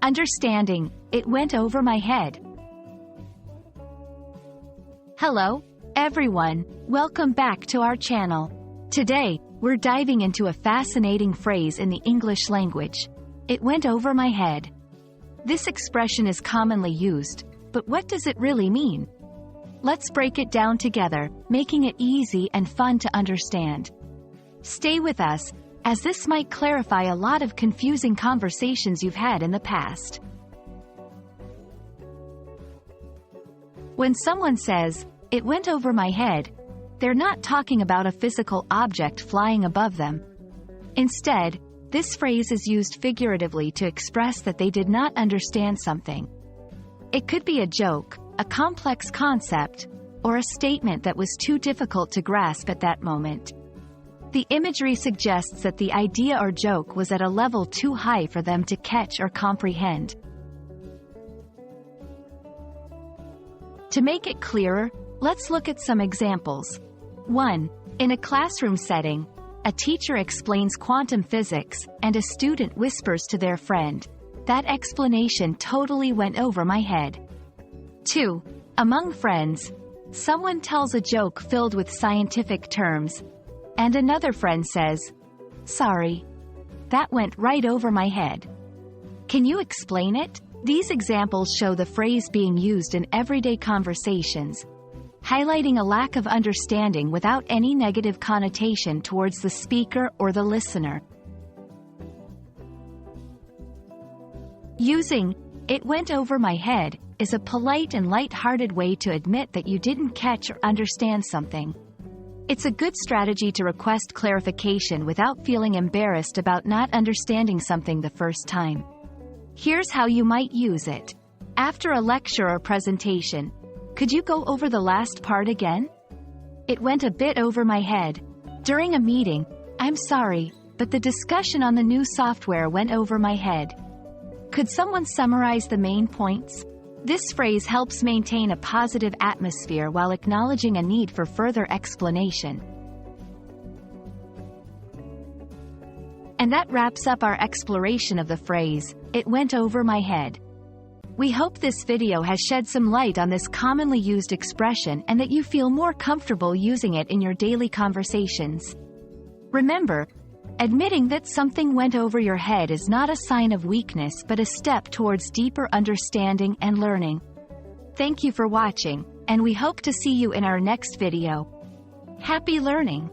Understanding, it went over my head. Hello, everyone. Welcome back to our channel. Today, we're diving into a fascinating phrase in the English language. It went over my head. This expression is commonly used, but what does it really mean? Let's break it down together, making it easy and fun to understand. Stay with us, as this might clarify a lot of confusing conversations you've had in the past. When someone says, "It went over my head," they're not talking about a physical object flying above them. Instead, this phrase is used figuratively to express that they did not understand something. It could be a joke, a complex concept, or a statement that was too difficult to grasp at that moment. The imagery suggests that the idea or joke was at a level too high for them to catch or comprehend. To make it clearer, let's look at some examples. 1. In a classroom setting, a teacher explains quantum physics, and a student whispers to their friend, "That explanation totally went over my head." 2. Among friends, someone tells a joke filled with scientific terms, and another friend says, "Sorry, that went right over my head. Can you explain it?" These examples show the phrase being used in everyday conversations, highlighting a lack of understanding without any negative connotation towards the speaker or the listener. Using "it went over my head" is a polite and light-hearted way to admit that you didn't catch or understand something. It's a good strategy to request clarification without feeling embarrassed about not understanding something the first time. Here's how you might use it. After a lecture or presentation, "Could you go over the last part again? It went a bit over my head." During a meeting, "I'm sorry, but the discussion on the new software went over my head. Could someone summarize the main points?" This phrase helps maintain a positive atmosphere while acknowledging a need for further explanation. And that wraps up our exploration of the phrase, "It went over my head." We hope this video has shed some light on this commonly used expression and that you feel more comfortable using it in your daily conversations. Remember, admitting that something went over your head is not a sign of weakness but a step towards deeper understanding and learning. Thank you for watching, and we hope to see you in our next video. Happy learning!